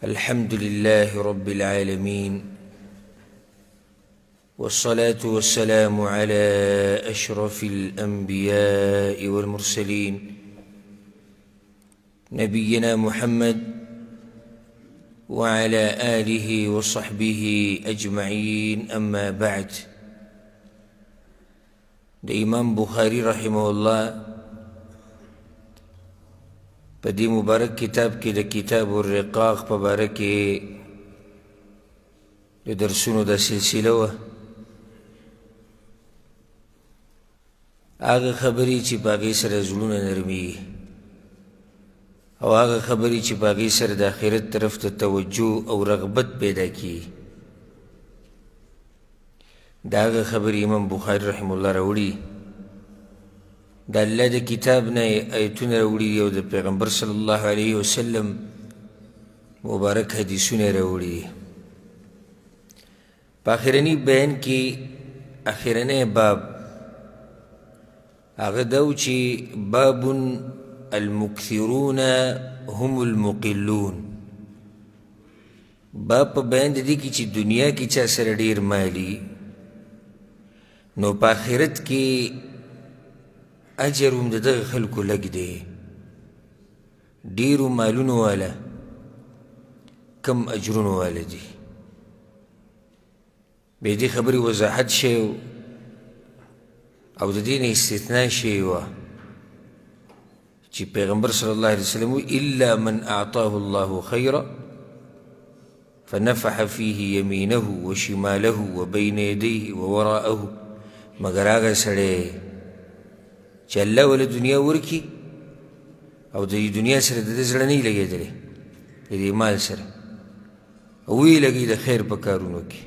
الحمد لله رب العالمين، والصلاة والسلام على أشرف الأنبياء والمرسلين نبينا محمد وعلى آله وصحبه أجمعين. أما بعد، الإمام بخاري رحمه الله بدي مبارك كتاب كده كتاب الرقاق مبارك لدرسونه دا سلسله آغا خبری چی باقی سر زلون نرمی او آغا خبری چی باقی سر دا آخرت طرف تا توجه او رغبت پیدا کی. دا آغا خبری امام بخاری رحمه الله روڑی دا اللہ دا کتاب نا ایتون روڑی او دا پیغمبر صلی اللہ علیہ وسلم مبارک حدیثون روڑی. پا آخرنی بیان کی آخرنی باب آغا داو چی باب المکثرون هم المقلون. باب پا بیان دا دی کی چی دنیا کی چا سر دیر مالی نو پا آخرت کی اجرم دا دغ خلقو لگ دے دیرو مالون والا کم اجرون والا دی. بیدی خبری وضاحت شیو او دا دین استثناء شیو چی پیغمبر صلی اللہ علیہ وسلم الا من اعطاه الله خیرا فنفح فيه يمينه وشماله وبين يديه ووراءه، مگر آغا سڑے چی اللہ والا دنیا ورکی او دی دنیا سر دا زرنی لگے دلے دی مال سر اوی لگی دا خیر پکارونو کی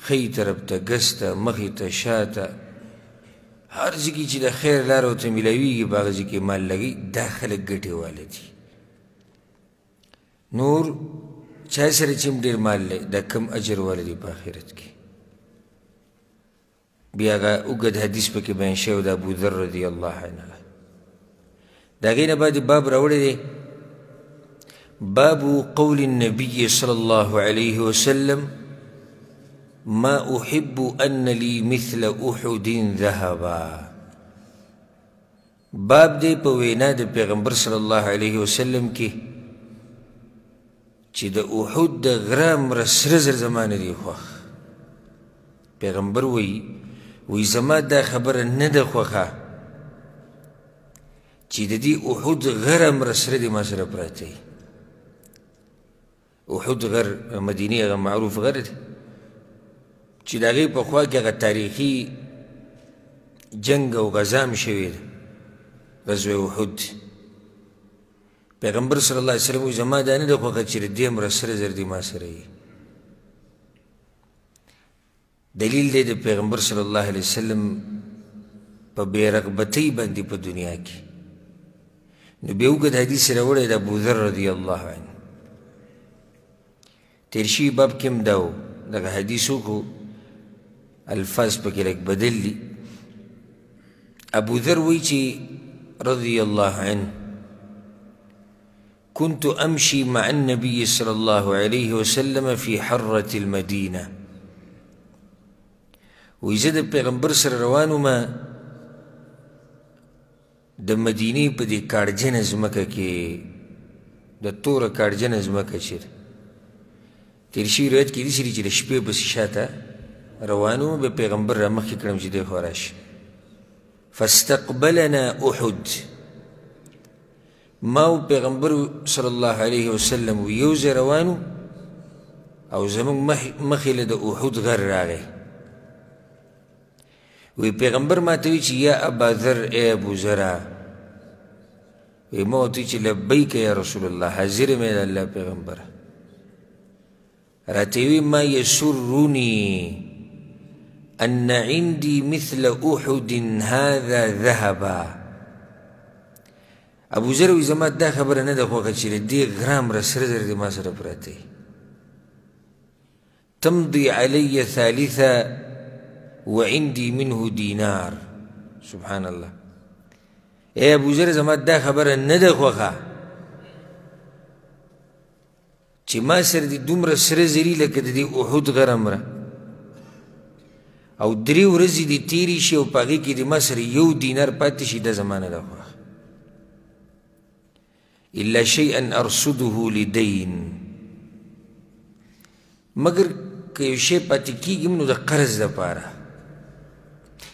خی طرف تا گستا مخی تا شاتا ہر زکی چی دا خیر لارو تا ملاوی گی باغ زکی مال لگی دا خلق گٹے والا دی. نور چاہ سر چیم دیر مال لے دا کم اجر والا دی باخرت کی. بیاغا اگد حدیث پاکی بین شیو دا ابو ذر رضی اللہ عنہ دا غین بعد باب روڑے دے باب قول النبی صلی اللہ علیہ وسلم ما احب ان لی مثل احد ذهبا. باب دے پوینا دا پیغمبر صلی اللہ علیہ وسلم کی چی دا احد دا غرام رسرزر زمان دی خواخ. پیغمبر وی زمان دا خبر ند خوخا چی دا دی احد غرام رسر دی ما سر پراتی. احد غر مدینی اغا معروف غر دی چی دا غیب اخوا که اغا تاریخی جنگ و غزام شوید غزو احد. پیغمبر صلی اللہ علیہ وسلم وی زمان دا ند خوخا چی دیم رسر زر دی ما سر دلیل دے دا پیغمبر صلی اللہ علیہ وسلم پا بے رغبتی بندی پا دنیا کی. نو بیوگد حدیث روڑے دا ابو ذر رضی اللہ عنہ تیرشی باب کم داو دا حدیثو کو الفاظ پا کلک بدل لی. ابو ذر وی چی رضی اللہ عنہ كنت امشی مع النبی صلی اللہ علیہ وسلم فی حرة المدینہ. ویزه د پیغمبر سره روانو ما د مدینی په دی کارجن زمکه کې د تور کارجن زمکه چیر تیرشی روایت کې دي سری چې د شپې بس شاته روانو به پیغمبر را مخکې کړم چې دی خوراش فاستقبلنا احد. ما و پیغمبر صلی الله علیه وسلم یوزه روانو او زمون مخی له د احد غر راغی. وی پیغمبر ما توی چی یا ابا ذر اے ابو ذرا وی ما توی چی لبیک یا رسول اللہ حاضر میں اللہ پیغمبر راتوی ما یسرونی ان عندی مثل احد هذا ذهبا. ابو ذر وی زمان دا خبر نده خواه چی دی غرام رسر در دی ما سر پراتی تمضی علی ثالثا وعندي منه دينار. سبحان الله. اے ابو ذر زمان دا خبر ند خوخا چې ما سره دې دومره سره زري لکه د دې احد غر امره او 3 ورځې دې تېرې شي او په هغې کې د ما سره 1 دینار پاتې شي دا زما نه ده خوښ الا شیئا ارصده لدین مګر که یو شی پاتې کېږي نو د قرض دپاره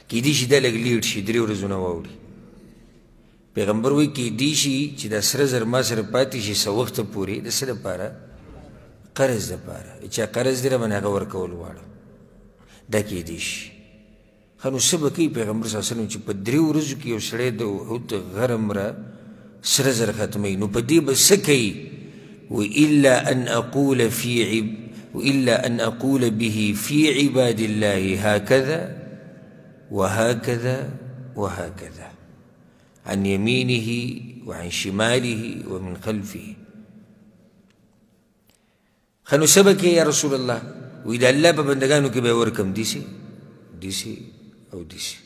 کیدای شي دا لږ لیټ شي 3 ورځونه واوړي پیغمبر وایي کیدای شي چې دا سره زر ما سره پاتې شي څه وخته پورې د څه دپاره قرض دپاره چا قرض دی راباندې هغه ورکول غواړم دا کیدای شي ښه نو څه به کوي پیغمبر صلی الله علیه وسلم چې په 3 ورځو کې یو سړی د احد غر امره سره زر ختموي نو په دې به څه کوي وإلا أن أقول به في عباد الله هكذا وهكذا وهكذا عن يمينه وعن شماله ومن خلفه خنو سبك يا رسول الله وإذا الله ببندگانو کې به ورکم دیسی او دیسی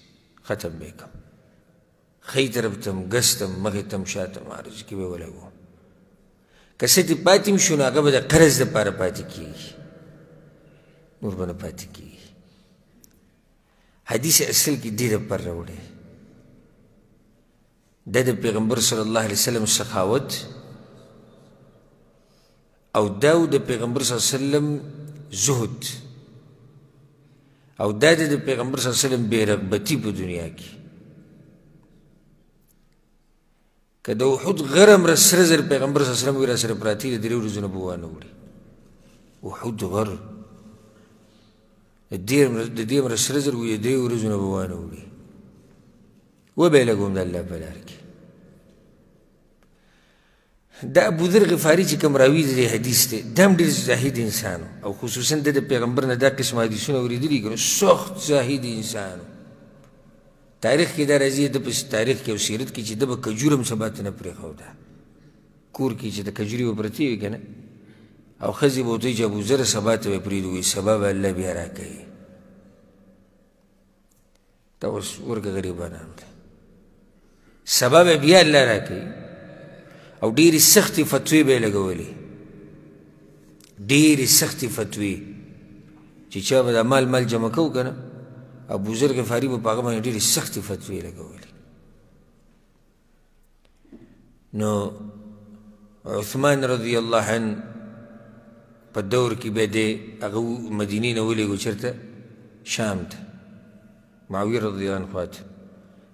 ختم بیکم خی طرفتم گستم مغتم شاتم عرض کې به ولګو کسه دې پاتې شو نو هغه به د قرض دپاره پاتې کېږي نور به نه پاتې کېږي حدیث اصل کې دې دپاره راوړی دا د پیغمبر صلی الله علیه وسلم سخاوت او دا د پیغمبر صلی الله علیه وسلم زهد او دا د پیغمبر صلی الله علیه وسلم بې رغبتي په دنیا کې که د احد غر امره سره زر پیغمبر صلی الله علیه وسلم وایي را سره پراته دي 3 ورځو نه به وانه وړي احد غر د دې امره سره زر وایي 3 ورځو نه به وانه وړي وبه یې لګوم د الله په لار کې دا ابوذر غفاري چې کوم راوي د دې حدیث دی دا هم ډېر زاهد انسان او خصوصا د پیغمبر نه دا قسم حدیثونه اورېدلي که نو سخت زاهد انسان تاریخ کې دا راځي د په تاریخ کې او سیرت کې چې د به کجور هم سبا ته نه پرېښوده کور کې چې د کجورې به پرتې وي که نه او ښځې به ورته وایي چې ابوذر سبا ته به پرېږدو وایي سبا به الله بیا راکوي دا اوس ورکه غریبانانو ته سبا به بیا الله راکوي او ډېرې سختې فتوې به یې لګولې ډېرې سختې فتوې چې چا به دا مال جمع کوو که نه ابوذر غفاري به په هغه باندې ډېرې سختې فتوې لګولې نو عثمان رضی الله عنه په دور کې به دی هغه مدینې نه ولېږو چېرته شام ته معاویه رضی الله عنه خواته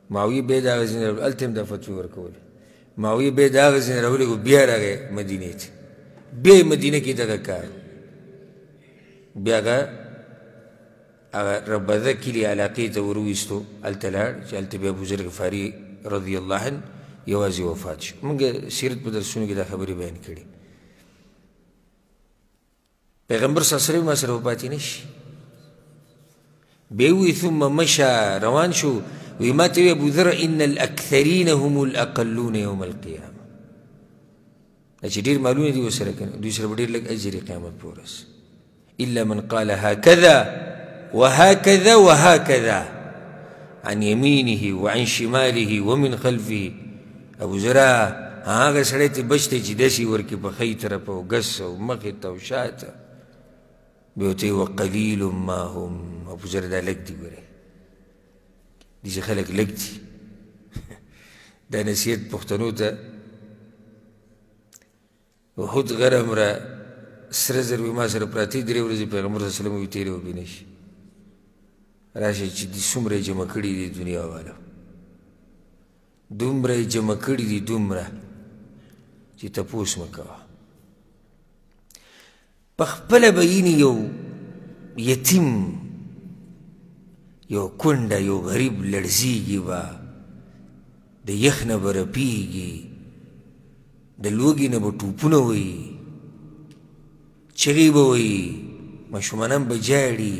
معاویه به یې د هغه ځینې هلته هم دا فتوې ورکولې معاویه به یې د هغه ځینې راولېږو بیا راغی مدینې ته بیا یې مدینه کې دغه کار بیا هغه ربذه کلي علاقې ته ورویستو هلته لاړ چې هلته بیا ابوذر غفاري رضی الله عنه یوازې وفات شو موږ سیرت په درسونو کې دا خبرې بیان کړي پیغمبر صلی الله علیه وسلم ما سره وپاتې نه شي بیا یې ووایي ثم مشى روان شو وی ما ته وی ابوذر ان الاکثرین هم الاقلون یوم القیامه چې ډېر مالونه دي ورسره که نه دوی سره به ډېر لږ اجر قیامت په ورځ الا من قال هكذا وهكذا وهكذا عن يمينه وعن شماله ومن خلفه ابوذر هغه سړی ته بچ دی چې داسې ورکړي په ښی طرف او ګس او مخې ته او شاته بیا ورته ویي وقلیل ما هم ابوذر دا لږ دي ګورئ داسې خلک لږ دي دا نصیحت پښتنو ته احد غر امره سره زر وي ما سره پراته 3 ورځې پیغمبر صلی الله علیه وسلم وایي تېرې وبې نه شي راشئ چې څومره یې جمع کړي دي دنیا والو دومره یې جمع کړي دي دومره چې تپوس مه کوه په خپله به ییني یو یتیم یو کونډه یو غریب لړزیږي به د یخ نه به رپیږي د لوږې نه به ټوپونه وهي چغې به وهي ماشومانان به جاړي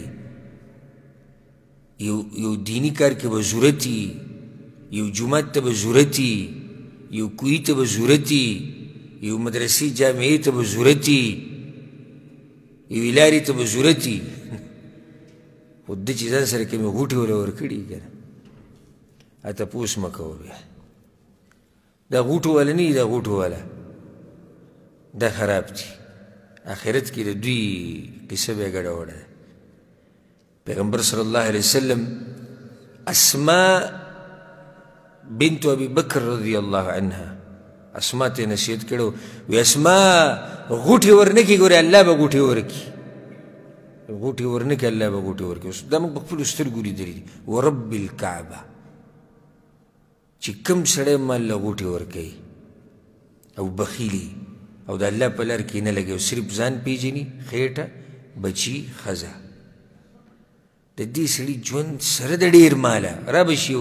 یو دینی کار کې به ضرورت وي یو جومات ته به ضرورت وي یو کوهي ته به ضرورت وي یو مدرسې جامعې ته به ضرورت وي یو لارې ته به ضرورت وي خو ده چې ځان سره کومې غوټې وله ورکړي که نه تپوس مه کوه بیا دا غوټو والا نه وي دا غوټو والا دا خراب دي آخرت کې د دوی قصه به یې ګډوډه ده. پیغمبر صلی الله علیه وسلم اسماء بنت ابي بکر رضی الله عنها اسماء ته نصیحت کړو وی اسماء غوټې ورنکي ګورې الله به غوټې ورکي غوټې ورنکي الله به غوټې ورکي. اوس دا موږ په خپلو سترګو لیدلي دي. ورب الکعبه چې کوم سړی مال له غوټې ورکوي او بخیلي او د الله په لار کې نه لګي او صرف ځان پیژني خېټه بچي ښځه د دې سړي ژوند سره د ډېر ماله را به شي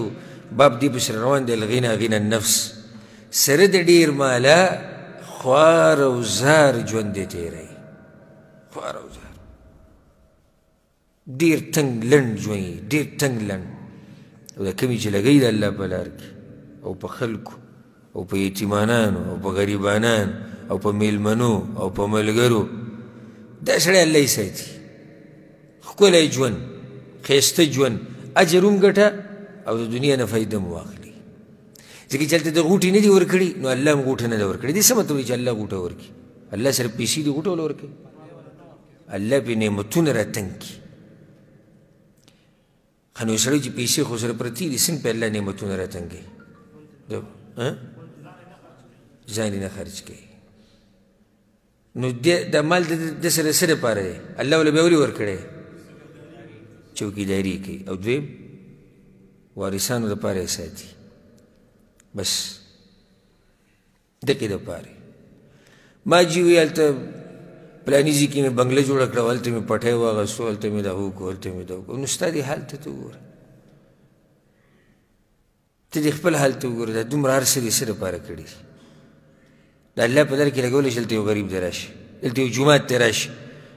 باب دې پسې روان دی الغنى غنى النفس سره د ډېر ماله خوار او زار ژوند دی تېروي خوار او زار ډېر تنګ لنډ ژوند ډېر تنګ لنډ او د کمې چې لګوي د الله په لار کې او په خلکو او په یتیمانانو او په غریبانانو او په میلمنو او په ملګرو دا سړی الله یې ساتي ښکلی ژوند ښایسته ژوند اجر هم ګټه او د دنیا نه فایده هم واخلي. ځکه چې هلته د غوټې نه دي ورکړي نو الله هم غوټه نه ده ورکړې. دې څه مطلب دی چې الله غوټه ورکړي؟ الله سره پیسې دي غوټه وله ورکوي؟ الله پرې نعمتونه راتنګ کړي. ښه نو یو سړی چې پیسې خو سره پرتې دي څنګه پرې الله نعمتونه راتنګوي؟ ځان یې نه خرج کوي. نو دا مال د سره څه دپاره دی؟ الله وله بیا ولې ورکړی؟ چوکیداري کوي. او دویم وارثانو دپاره یې ساتي بس دقې دپاره. ما جي وي هلته پلاني ځای کې مې بنګله جوړه کړه هلته مې پټی واغېستو هلته مې دا وکړو هلته مې دا وکړو. نو ستا دې حال ته وګوره ته دې خپل حال ته وګوره دا دومره هر څه دې څه دپاره کړي دي؟ د الله په لار کې لګولی شي دلته یو غریب دی راشه دلته یو جومات دی راشه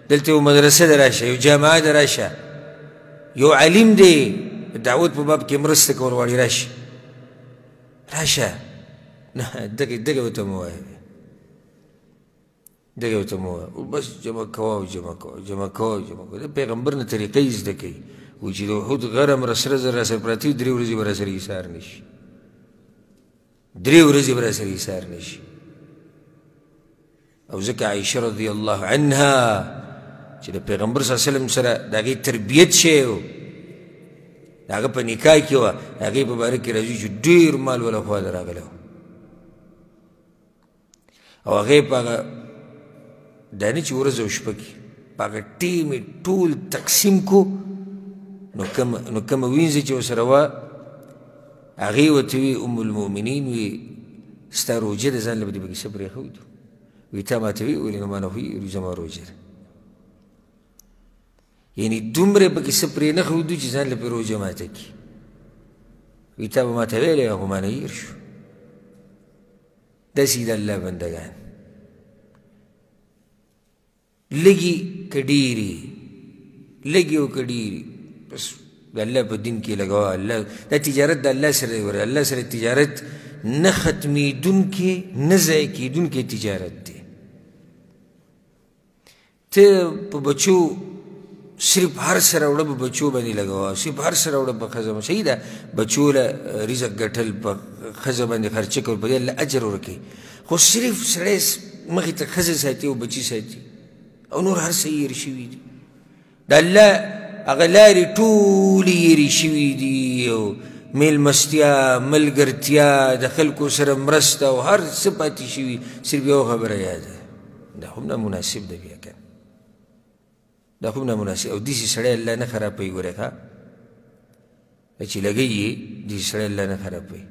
دلته یو مدرسه دی راشه یو جامعه دی راشه یو علیم دی دعوت په باب کې مرسته کول غواړي راشه راشه نه دغه ورته مه وایه دغه ورته مه وایه بس جمع کوه او جمع کوه جمع کوه جمع کوه د پیغمبر نه طریقه یې زده کوي وایي چې د احد غرم را سره زر راسره پراته وي 3 ورځې به راسره ایثار نه شي 3 ورځې به راسره ایثار نه شي. او ځکه عایشه رضی الله عنها چې د پیغمبر صلی الله علیه وسلم سره د هغې تربیت شوی و د هغه په نکاح کې وه د هغې په باره کې راځي چې ډېر مال وله خوا ته راغلی و او هغې په هغه دا نه چې ورځ او شپه کې په هغه ټیم یې ټول تقسیم کو نو کومه وینځه چې ورسره وه هغې ورته وي ام المؤمنین وي ستا روژه د ځان له به دې پکې څه پرېښودو وی تا ماته وی ویلې نو ما نه وي زما روژه ده یعنې دومره پکې څه پرې نه ښودو چې ځان له پرې روژه ماته کړي وی تا به ماته ویلې خو ما نه هېر شو. داسې د الله بندګان لږي که ډېرې لږې او که ډېرې بس د الله په دین کې لګوه. الله دا تجارت د الله سره دی ور الله سره تجارت نه ختمېدونکې نه ضایع کېدونکې تجارت دی. ته په بچو صرف هر څه راوړه په بچو باندې لګوه صرف هر څه راوړه په ښځه صحیح ده بچو له رزق ګټل په ښځه باندې خرچه کول په دې الله اجر ورکوي خو صرف سړی مخې ته ښځه ساتي او بچي ساتي او نور هر څه هېر شوي دي د الله هغه لارې ټولې هېرې شوي دي او میلمستیا ملګرتیا د خلکو سره مرسته او هر څه پاتې شوي صرف یو خبره یاده دا خو نامناسب ده بیا که دا خو نامناسب او داسې سړی الله نه خرابوي ګورې ښه چې لګوي یې داسې سړی الله نه خرابوي.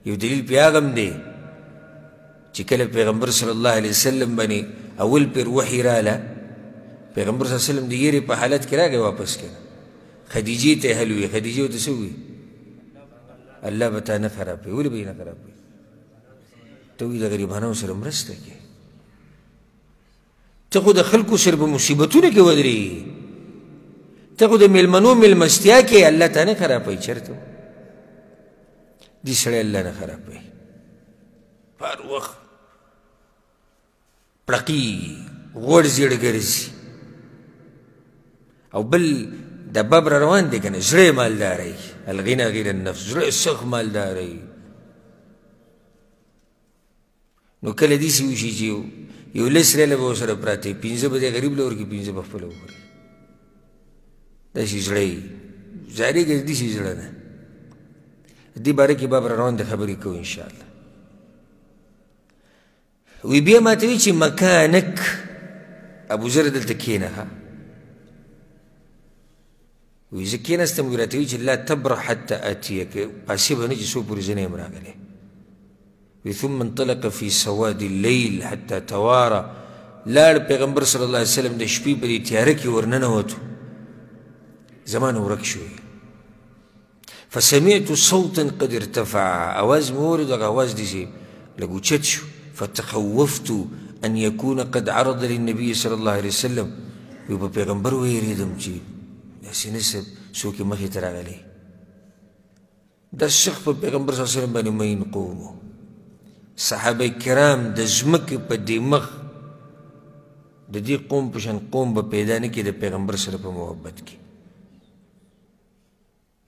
یو دلیل پې هغه هم دی چې کله پیغمبر صلی الله علیه وسلم باندې اول پیر وحي راله پیغمبر صلی الله علیه وسلم د یېرې په حالت کې راغی واپس کړه خدیجې ته یې حل وي خدیجې ورته څه ووي الله به تا نه خرابوي ولې به یې نه خرابوي ته وایي د غریبانو سره مرسته کوي ته خو د خلکو سره په مصیبتونو کې ودرېږي ته خو د میلمنو میلمستیا کې الله تا نه خرابوي چېرته دې سړی الله نه خرابوي هر وخت پړقېږي غوړ زیړ ګرځي او بل دا باب را روان دی که نه زړه مالداری الغنى غیر النفس زړه سخت مالداری نو کله داسې وشي چې یو لس ریاله به ورسره پراته وي 15 به دې غریب له ورکړي 15 به خپله وخوري داسې زړه یې ظاهرېږي داسې زړه نه دې باره کې به روان د خبرې کوو انشاءالله وی بیا ماته وی چې مکانک ابوذر دلته کښېنه وی زه کښېناستم وی راته وی چې لا تبرح حتى آتیک پاسې به نه چې څو پورې زه نه یم راغلی وی ثم انطلق في سواد الليل حتى توارى لاړ پیغمبر صلی الله علیه وسلم د شپې په دې تیاره کې ورننوتو زما نه ورک شوی فسمعت صوتا قد ارتفع اواز مې واورېد هغه اواز داسې لږ اوچت شو فتخوفت ان يكون قد عرض للنبي صلى الله عليه وسلم وی په پیغمبر ویرېدم چې داسې نه څوک یې مخې ته راغلی دا شخص په پیغمبر صلی الله علیه وسلم باندې مین قوم و صحابه کرام د ځمکې په دې مخ د دې قوم په شان قوم به پیدا نه کړي د پیغمبر سره په محبت کې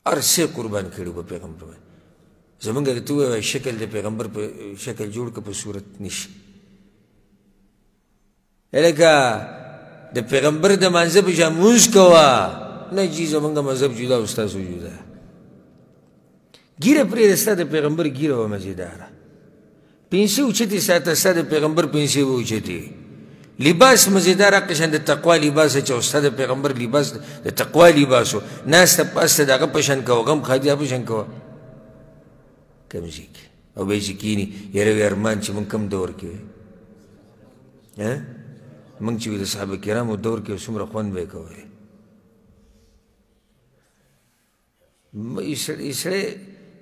هر څه قربان کړي به پیغمبر باندې زمونږ که ته ووایې شکل د پیغمبر په شکل جوړ که په صورت نشي لکه د پیغمبر د مانځه په شان مونځ کوه نه جي زمونږ مذهب جدا او ستاسو جدا ګیره پرېږده ستا د پیغمبر ګیره وه مزېداره پنسې اوچتې ساته ستا د پیغمبر پنسې به اوچتې لباس مزیدار قشن د تقوا لباس چې استاد پیغمبر لباس د تقوا لباسو ناسته پاسته دغه پشن کوه غم خادیا پشن کوه کمزي او به چې کینی یره ارمان چې مونږ کم دور کې مونږ چې د صحابه کرامو دور کې څومره خوند به کوی سړی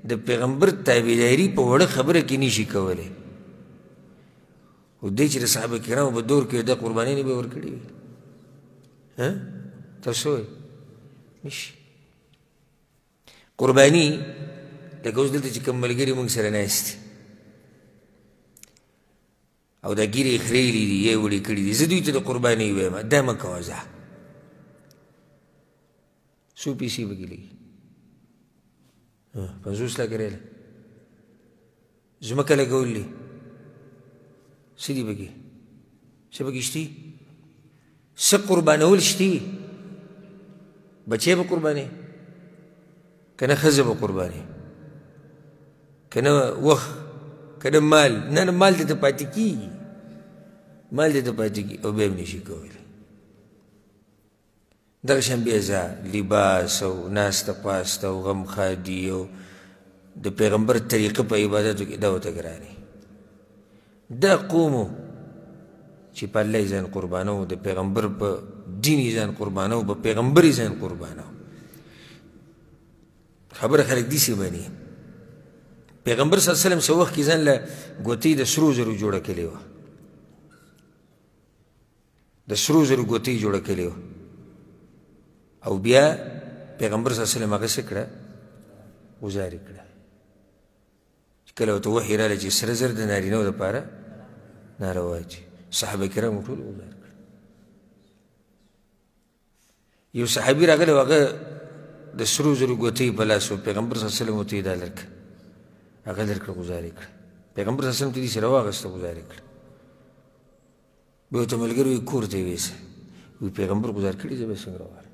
د پیغمبر تابعداري په وړه خبره کې نشي کولی او دی چې د صحابه کرامو په دور کې د قربانۍ نه به ورکړي وي تاسو وایئ نشي قرباني لکه اوس دلته چې کوم ملګري موږ سره ناست دي او دا ګیرې یې خریلي دي یا یې وړې کړي دي زه دوی ته د قربانۍ وایم دا مه کوه ځه څو پیسې پکې لګي 50 لکه ریاله ځمکه لګولې څه دي پکې څه پکې شتي څه قربانول شتي بچی به قربانې که نه ښځه به قربانې که نه وخت که نه مال نه مال دې ته پاتې کېږي مال دې ته پاتې کېږي او بیا هم نشي کولی دغه شان بیا ځه لباس او ناسته پاسته او غم خادي او د پیغمبر طریقه په عبادتو کې دا ورته ګرانې دا قومو چې په الله یې ځان قربانو د پیغمبر په دین یې ځان قربانو په پیغمبر یې ځان قربانو خبره خلک داسې مني پیغمبر صلی الله علیه وسلم څه وخت کې ځان له ګوتې د سرو زرو جوړه کړې وه د سرو زرو ګوتې جوړه کړې وه او بیا پیغمبر صلی الله علیه وسلم هغه څه کړه ګزارې کړه چې کله ورته وحي راغلی چې سره زر د نارینهو دپاره ناروا دي صحابه کرامو ټول ګزار کړه یو صحابي راغلی و هغه د سرو زرو ګوتې په لاس و پیغمبر صلی الله علیه وسلم ورته یې دا لرکړه هغه لرکړه ګزارې کړه پیغمبر صلی الله علیه وسلم ته دې سره واخېسته ګزارې کړه بیا ورته ملګري وایي کور ته یې ویسه وایي پیغمبر ګزار کړي زه به یې څنګه راوړم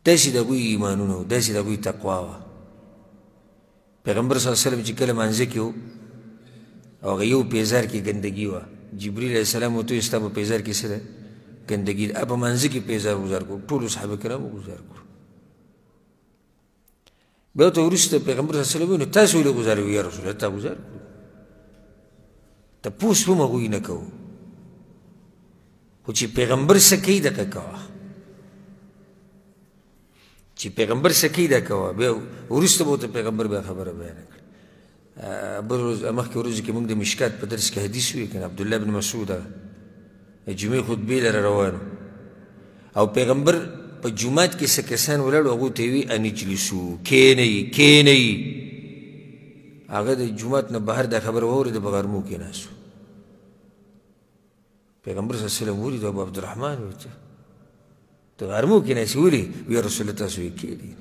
داسې د هغوی ایمانونه و داسې د هغوی تقوا وه پیغمبر صلی الله علیه وسلم چې کله مانځه کې و او هغه یو پیزار کې ګندګي وه جبریل علیه السلام ورته وویل ستا په پیزار کې څه ده ګندګي ده په مانځه کې پیزار ګزار کړو ټولو صحابه کرامو ګزار کړو بیا ورته وروسته پیغمبر صلی الله علیه وسلم وویل نو تاسو ولې ګزاروئ یا رسول الله تا ګزار کړو تپوس هم هغوی نه کوو خو چې پیغمبر څه کوي دغه کوه چې پیغمبر څه کوي دا کوه بیا وروسته به ورته پیغمبر بیا خبره بیانه کړه بل ورځ مخکې ورځو کې موږ د مشکات په درس کې حدیث وی که نه عبدالله بن مسعود جمعې خطبې لره روان او پیغمبر په جومات کې څه کسان ولاړو هغو ته یې وي ان اجلسو کښېنئ کښېنئ هغه د جومات نه بهر دا خبره واورېده په غرمو کښېناستو پیغمبر صلی الله علیه وسلم ولید ابو عبدالرحمن ورته ته غرمو کښېناستې ولې وی یا رسول الله تاسو یې کښېنئ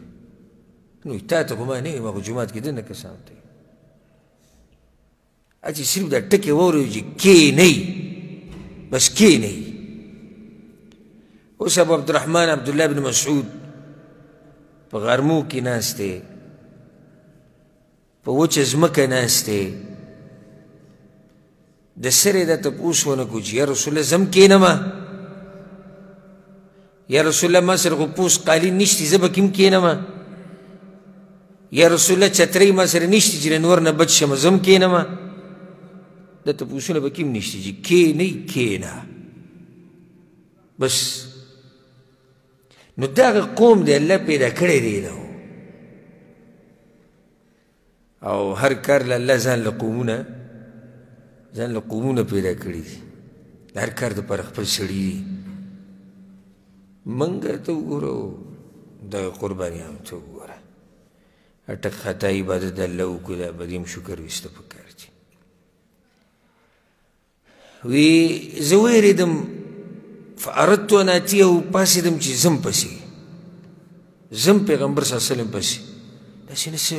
نو تا ته خو ما نه یم هغه جومات کې دننه کسان ته چې صرف دا ټکې واورئ چې کښېنئ بس کښېنئ. اوس ابو عبدالرحمن عبدالله بن مسعود په غرمو کې ناست دی، په وچه ځمکه ناست دی، د سرې دا تپوس ونه کړو چې یا رسول الله زه هم کښېنمه، یا رسول الله ما سره خو پوس قالین نشتي زه به کې هم کښېنمه، یا رسول الله چترۍ ما سره نشتي چې له نور نه بچ شمه زه هم کښېنمه. دا تپوسونه به کې هم نشتي چې کښېنئ کښېنه بس. نو دغه قوم دی الله پیدا کړی دی نو، او هر کار له الله ځان له قومونه پیدا کړي دي، د هر کار دپاره خپل سړي دي. منګه ته وګوره، دغه قربانیانو ته وګوره، اټک خطا عبادت د الله وکړو، دا به دې هم شکر ویسته پکار دي. وی زه ویرېدم فاردت ان اتیه، پاسېدم چې زم پسې زم پیغمبر صلی الله علیه وسلم پسې، داسې نه څه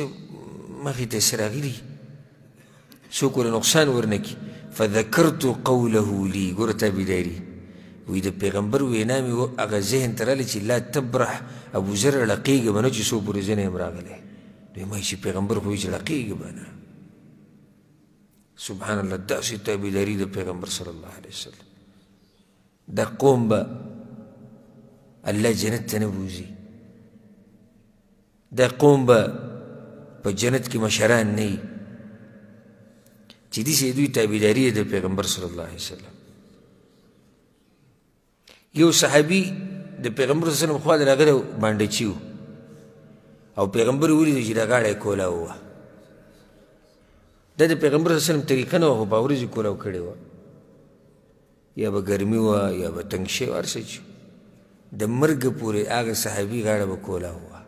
مخې ته څه راغلي څوک ورله نقصان ورنه کړي. فذکرت قوله لی، ګوره تابعداري، وی د پیغمبر وینا مې هغه ذهن ته راغلی چې لا تبرح ابو ذر ړقېږه به نه چې څو پورې زه نه یم راغلی. دوی ما چې پیغمبر خو وایي چې ړقېږه به نه. سبحان الله، داسې تابعداري د پیغمبر صلی الله علیه وسلم. دا قوم به الله جنت ته نه بوځي، دا قوم به په جنت کې مشران نه وي چې داسې دوی تابعداري د پیغمبر صلی الله علیه وسلم. یو صحابي د پیغمبر صلی الله علیه وسلم خوا ته راغلی بانډچي و، او پیغمبر یې ولیدو چې دا غاړه یې کولاو وه. دا د پیغمبر صلی الله علیه وسلم طریقه نه وه، خو په ورځې کولاو کړې وه، یا به ګرمي وه یا به تنګ شوی هر څه چې د مرګه پورې هغه صحابي غاړه به کولاو وه.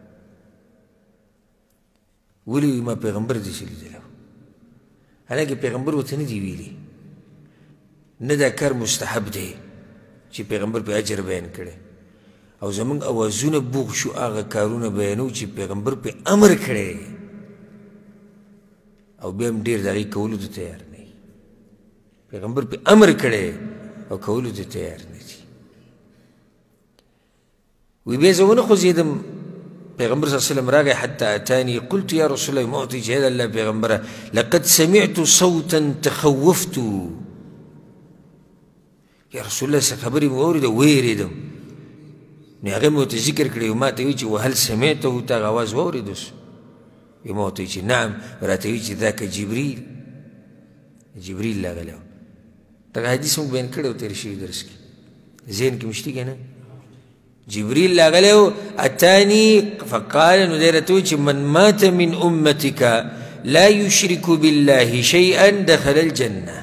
ولې وي ما پیغمبر داسې لیدلی و، حالانکې پیغمبر ورته نه دي ویلي، نه دا کار مستحب دی چې پیغمبر په اجر بیان کړی، او زمونږ اوازونه بوغ شو هغه کارونه بیانو چې پیغمبر په امر کړی، او بیا هم ډېر د هغې کولو ته تیار نه وي. پیغمبر په امر کړی او کولو ته تیار نه دي. وی بیا زه ونه خوځېدم، پیغمبر صلی الله علیه وسلم راغی حتی اتانی، قلت یا رسول الله، ما ورته چې هی الله پیغمبره لقد سمعت صوتا تخوفت، یا رسول الله څه خبرې مې واورېده ویرېدم. نو هغې مې ورته ذکر کړی، ما ته وایي چې وهل سمعته، ته هغه اواز واورېدوس؟ وی ما ورته وایي چې نعم، راته وایي چې ذاک جبریل راغلی و. دغه حدیث موږ بیان کړی و تېر شوي درس کې، ذهن کې مې شته که نه؟ جبریل راغلی و، اتانی فقال، نو دی راته وایي چې من مات من امتک لا یشرک بالله شیئا دخل الجنه.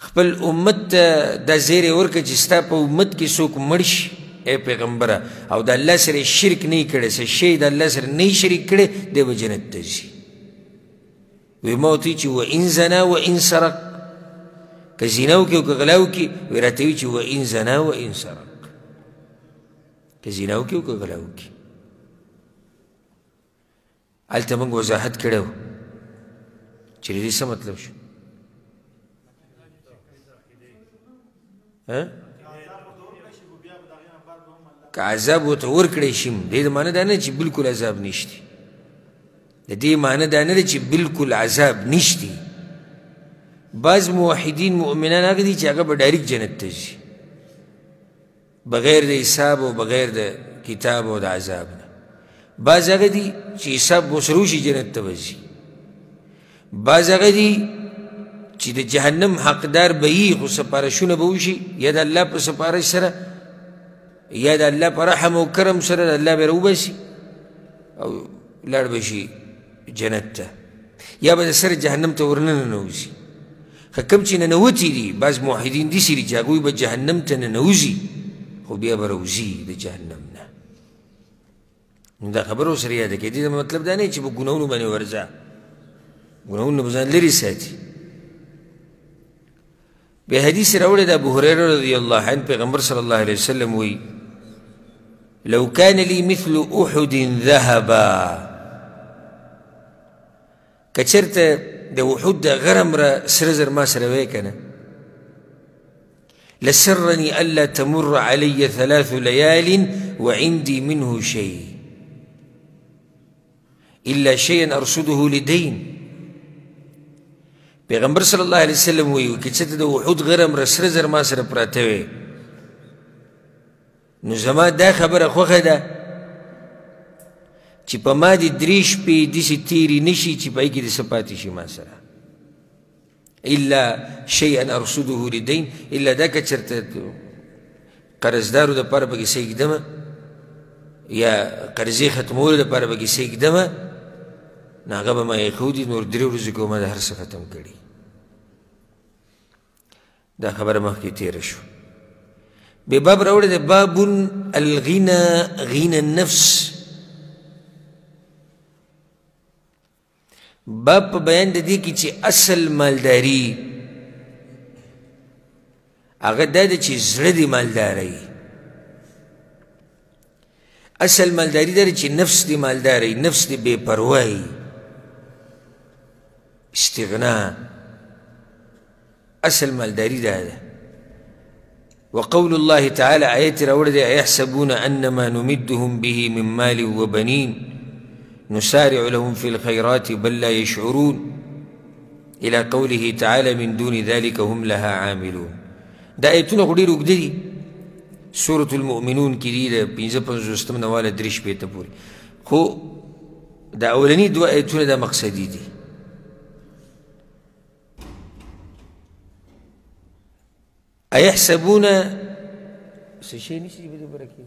خپل امت ته دا زیری ورکړه چې ستا په امت کې څوک مړ شي ای پیغمبره او د الله سره شرک نه یې کړی، څه شی د الله سره نه یې شریک کړی، دی به جنت ته ځي. وی ما ورته وایي چې وان زنا وان سرق، که زنا وکړي او که غلا وکړي، وی راته وایي چې وان زنا وان سرق، که زنا وکړي او که غلا وکړي. هلته موږ وضاحت کړی و چې د دې څه مطلب شو. که عذاب ورته ورکړی شي، د دې معنی دا نه چې بلکل عذاب نشتی، د دې معنی دا نه ده چې بلکل عذاب نشتی. بعض موحدین مؤمنان هغه دي چې هغه به ډایرکټ جنت ته ځي بغیر د حساب او بغیر د کتاب او د عذاب نه. بعض هغه دي چې حساب ورسره وشي جنت ته به ځي. بعض هغه دي چې د جهنم حقدار به وي، خو سپارښونه به وشي یا د الله په سپارش سره یا د الله په رحم او کرم سره، د الله به راوباسي او لاړ به شي جنت ته، یا به د سره جهنم ته ورننوځي. خو کوم چې ننوتي دي، بعض موحدین داسې دي چې هغوی به جهنم ته ننوځي خو بیا به راوځي د جهنم نه. نو دا خبره ورسره یاده کړئ. دې مطلب دا نه چې په ګناهونو باندې ورځه، ګناهونه به ځان لرې ساتي. بیا حدیث راوړی د ابو هریره رضی الله عنه، پیغمبر صلی الله علیه وسلم وایي لو كان لي مثل احد ذهبا که چېرته د وحود د غرم را سره زر ما سره وی که نه لسرني ألا تمر علي 3 ليال وعندي منه شيء إلا شيئا أرصده لدين. پیغمبر صلی الله علیه وسلم وی که چېرته د وحود غرم را سره زر ما سره پراته وی نو زما دا خبره خوښه ده چې په ما دې 3 شپې داسې تېرې نه شي چې په هغې کې دې څه پاتې شي ما سره الا شیئا ارصده لدین الا دا که چېرته قرضدارو دپاره پکې څه ږدمه یا قرضې ختمولو دپاره پکې څه ږدمه نو هغه به ما ایښودي نور 3 ورځو کې به ما د هر څه ختم کړي. دا خبره مخکې تېره شو. بې باب راوړی دی باب الغنى غنى النفس. باب په بیان د دې کې چې اصل مالداري هغه دا ده چې زړه دې مالداری اصل مالداری دا ده چې نفس دې مالداری نفس دې بې پروایي استغنا اصل مالداری دا ده. وقول الله تعالى آيات راوړی دی أيحسبون أنما نمدهم به من مال وبنين نسارع لهم في الخيرات بل لا يشعرون إلى قوله تعالى من دون ذلك هم لها عاملون. دا آیتونه خو ډېر اوږده دي سورة المؤمنون کې دي د 55 نه واله 3 شپېته پورې خو دا اولني 2 آیتونه دا مقصدي دي. أيحسبون څه شی نشي په دې برکې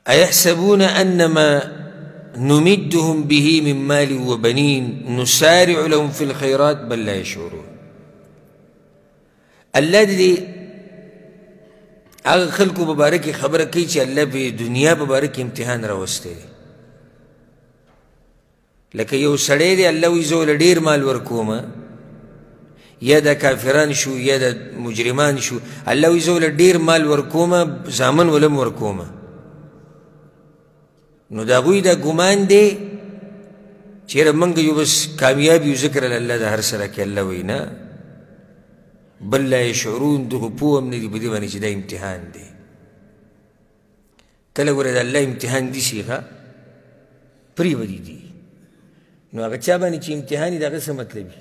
أيحسبون أنما نمدهم به من مال وبنين نسارع لهم في الخيرات بل لا يشعرون. الله دې هغه خلکو په باره کې خبره کوي چې الله په دنیا په باره کې امتحان راوستی دی. لکه یو سړی دی الله وایي زه ورله ډېر مال ورکومه یا د کافران شو یا د مجرمان شو الله وایي زه ورله ډېر مال ورکومه زامن ولم ورکومه نو د هغوی دا ګمان دی چېرې موږ یو بس کامیاب یو ذکر الله د هر سره کې الله وایي نه بل لا یشعرون دغه پوه هم نه دي په دې باندې چې دا امتحان دی. کله ګوره د الله امتحان دي شي ښه پرېږدي دي نو هغه چا باندې چې امتحان یې د هغه څه مطلب وي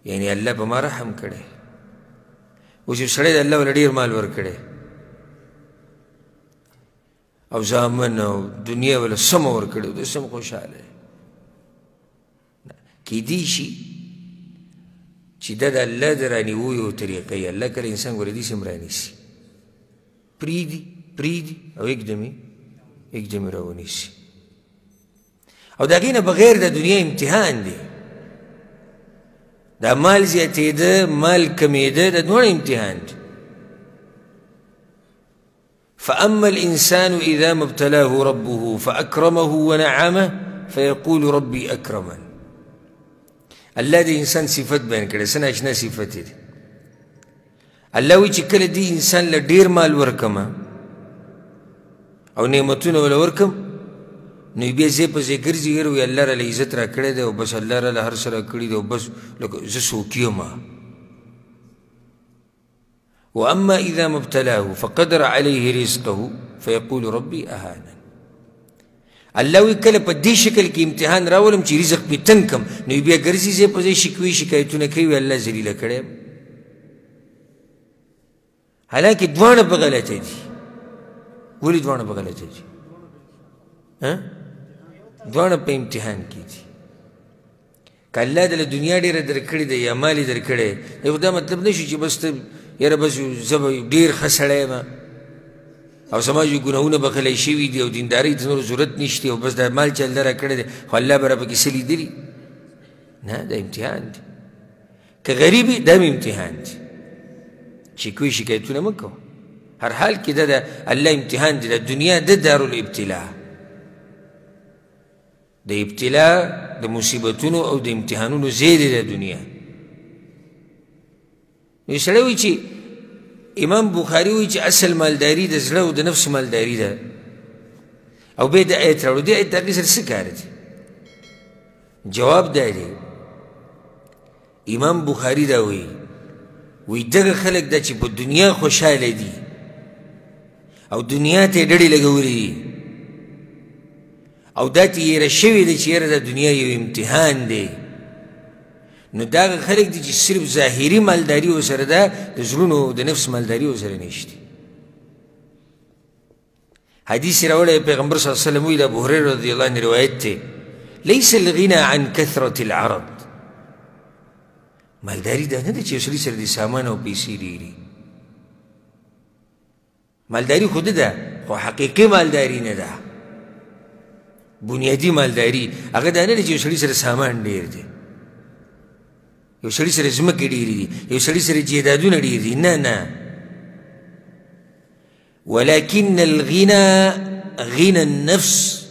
یعنې الله په ما رحم کړی اوس یو سړی د الله ورله ډېر مال ورکړی او زامن او دنیا ورله سمه ورکړې او د سم خوشحاله کیدی شي چې دا د الله د رانیو یو طریقه یې الله کله انسان ګوره داسې هم رانیسي پرېږدي او یکدم یې راونیسي او د هغې نه بغیر د دنیا امتحان دی. دا مال زیاتېده مال کمېده دا دواړه امتحان دی. فأما الإنسان إذا ما ابتلاه ربه فأكرمه ونعمه فيقول ربي أكرمن. الله دې انسان صفت بیان کړی څه ناشنا صفت دی. الله وایي چې کله دې انسان له ډېر مال ورکمه او نعمتونه وله ورکم نو بیا ځای په ځای ګرځي هر وایي الله راله عزت را کړی دی او بس الله راله هر څه را کړي دی او بس لکه زه څوک یم. وأما إذا ما ابتلاه فقدر عليه رزقه فيقول ربي أهانن. الله وی کله په دې شکل کې امتحان راولم چې رزق پې تنګ کم نو بیا ګرځي ځای په ځای شکوي شکایتونه کوي الله ذلیله کړی یم. حالانکې دواړه په غلطه دي. ولې دواړه په غلطه دي؟ دواړه په امتحان کې دي. که الله دله دنیا ډېره درکړې ده یا مال یې درکړی یو دا مطلب نه شي چې بس ته یاره بس زه به ډېر ښه سړی یم او زما چې ګناهونه بخلی شوي دي او دیندارۍ ته نور ضرورت نشته او بس دا مال چې الله را کړی دی خو الله به را پکې څه لیدلي نه دا امتحان دی. که غریب یې دا هم امتحان دی چې کوی شکایتونه مه کوه هر حال کې دا د الله امتحان دی. د دنیا د دارالابتلا د ابتلا د مصیبتونو او د امتحانونو ځای دی د دنیا. یو سړی وایي چې امام بخاري وایي چې اصل مالداري د زړه او د نفس مالداري ده او بیا د آیت راوړو. دې آیت د هغې سره څه کار دی؟ جواب دا دی امام بخاري دا وایي وی دغه خلک دا چې په دنیا خوشحاله دي او دنیا ته یې ډډې لګولې دي او دا ته یېره شوې ده چې یاره دا دنیا یو امتحان دی، نو دا هغه خلک دي چې صرف ظاهري مالداري ورسره ده، د زړونو د نفس مالداري ورسره نشته. حدیث راوړی پیغمبر صلی الله علیه وسلم وایي د ابوهریره رضی الله عنه روایت دی لیس الغنى عن کثرة العرض. مالداري دا نه ده چې یو سړي سره د سامان او پیسې ډېري، مالداري خو ده خو حقیقي مالداري نه ده. بنیادي مالداري هغه دا نه ده چې یو سړي سره سامان ډېر دی، یو سړي سره ځمکې ډېرې دي، یو سړي سره جیدادونه ډېر دي، نه نه. ولكن الغنى غنى النفس.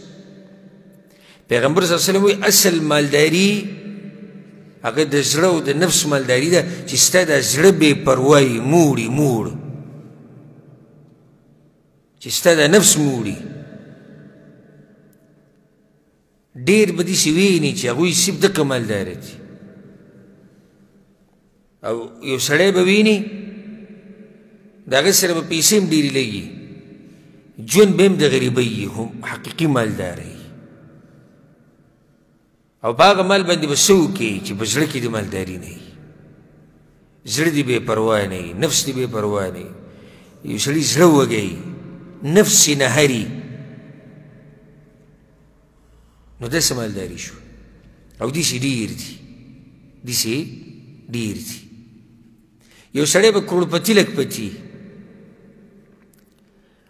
پیغمبر صلی الله علیه وسلم وایي اصل مالداري هغه د زړه او د نفس مالداري ده چې ستا دا زړه بې پروایي موړي موړ، چې ستا دا نفس موړي. ډېر به داسې ویني چې هغوی صرف دغه مالداره دي، او یو سړی به ویني د هغه سره به پیسې هم ډېرې لګي، ژوند به هم د غریبۍ وي، خو حقیقي مالداره وي. او په هغه مال باندې به څه وکړي چې په زړه کې د مالداري نه وي، زړه دې بې پروا نه وي، نفس دې بې پروا نه وي. یو سړي زړه وږی نفس یې نهري، نو داسې مالداري شو. او داسې ډېر دي، داسې ډېر دي. یو سړی به کروڑپتی لکپتی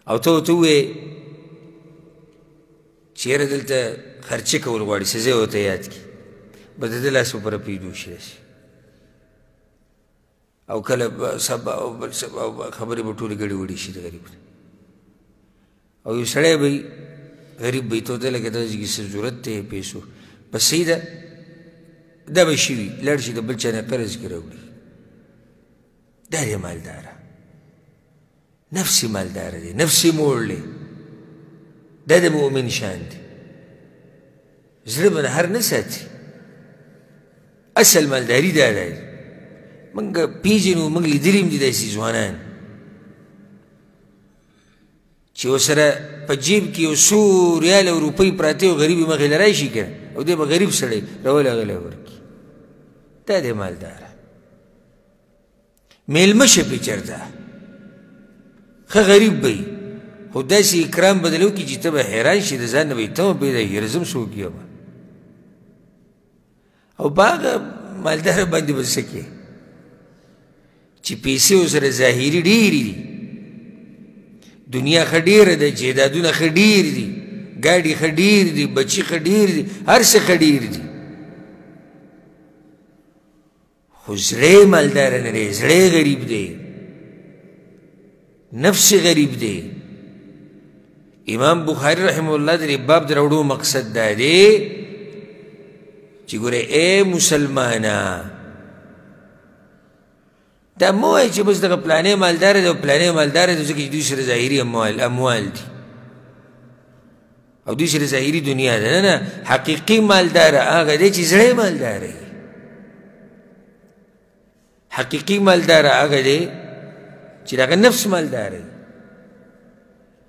او ته ورته ووایې چې یاره دلته خرچه کول غواړي، څه ځای ورته یاد کړي، به د ده لاس په پوره پیدو شي داسې، او کله سبا او بل سبا او خبرې به ټولې ګډې وډې شي د غریب. او یو سړی به وي غریب به یې ته ورته لکه داسې کې څه ضرورت دی پیسو، بس صحیح ده دا به شي وي، لاړ شي د بل چا نه قرض کې راوړي. دا دی مالداره، نفسي مالداره دی، نفسي موړ دی. دا د مؤمن شان دی، زړه به نهر نه ساتي. اصل مالداري دا دی. موږ پېژنو، موږ لیدلي هم دي داسې ځوانان چې ورسره په جیب کې یو څو ریال او روپۍ پراته او غریب یې مخې له راشي که او دی به غریب سړی راولي هغه له ورکړي. دا دی مالداره. میلمه شه پې چېرته ښه غریب به وي، خو داسې اکرام به درله وکړي چې ته به حیران شي، د ځان نه به یې ته هم پیدا کړي زه هم څوک یم. او په هغه مالداره باندې به څه کوې چې پیسې ورسره ظاهري ډېرې دي، دنیا ښه ډېره ده، جیدادونه ښه ډېر دي، ګاډي ښه ډېر دي، بچي ښه ډېر دي، هر څه ښه ډېر دي، خو زړی مالداره نه دی، زړی غریب دی، نفس غریب دی. امام بخاري رحمه الله د دې باب د راوړو مقصد دا دی چې ګوره ای مسلمانه، دا مه وایه چې بس دغه پلانې مالداره دی او پلانې مالداره دی ځکه چې دوی سره ظاهري اموال دي او دوی سره ظاهري دنیا ده. نه نه، حقیقي مالداره هغه دی چې زړی مالداره وي. حقیقي مالداره هغه دی چې دغه نفس مالداره وي،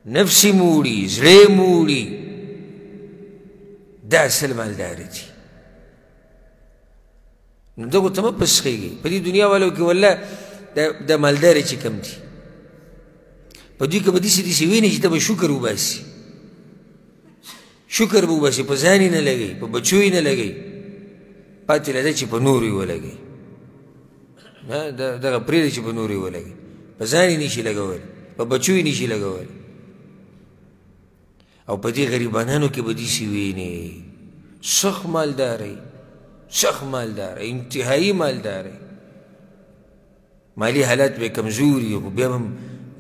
نفسي موړي، زړی موړي، دا اصل مالداره دي. نو دغو ته مه پسخېږئ. په دې دنیا والو کې والله دا مالداره چې کم دي، په دوی کې به داسې داسې ویني چې ته به شکر وباسي، شکر به وباسي، په ځان یې نه لګوي، په بچو یې نه لګوي، پاتې له ده چې په نورو یې ولګوي. دغه پرېږده چې په نورو یې ولګوي، په ځان یې نشي لګولی، په بچو یې نشي لګولی. او په دې غریبانانو کې به داسې ویني سخت مالدارۍ، سخت مالداره، انتهایی مالداره، مالی حالات به کمزوري، خو بیا هم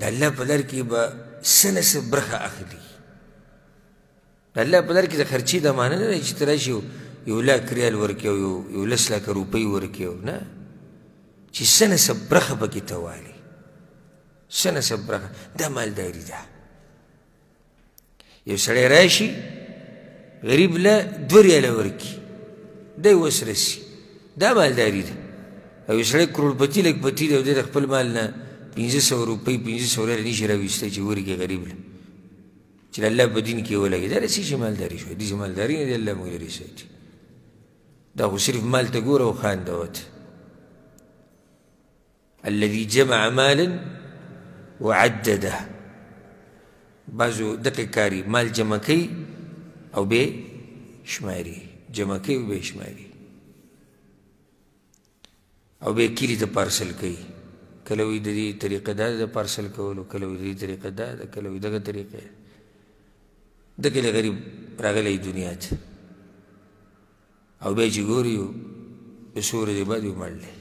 د الله په لار کې به څه نه څه برخه اخلي. د الله په لار کې د خرچې د معنی نه دی چې ته راشي یو لاک ریال ورکړې او یو 10 لکه روپۍ ورکړې، نه، چې څه نه څه برخه پکې ته والي. څه نسب برخه دا مالداري ده یو سړی راشي غریب له 2 ریاله ورکړي دی اوس رسي دا مالداري ده او یو سړی کروړپتي لکپتي دی او دی د خپل مال نه 500 روپۍ 500 ریاله نشي راویستی چې ورکړي غریب له چې د الله په دین کې ولګي دا رسي چې مالداري شوه داسې مالداري نه دی الله موږ لرې ساتي دا خو صرف مال ته ګوره او خانده وته الذي جمع مالا وعدده بعضو دقیق کاری مال جمع کوي او بې شماري جمع کوي او بې شماري او بې کلي ته پارسل کوي کله وایي د دې طریقه دا ده د پارسل کولو کله وایي د دې طریقه دا ده کله وایي دغه طریقه دغه له غریب راغلی دنیا ته او بیا چې ګوري د څو ورځې بعد یې مړ دی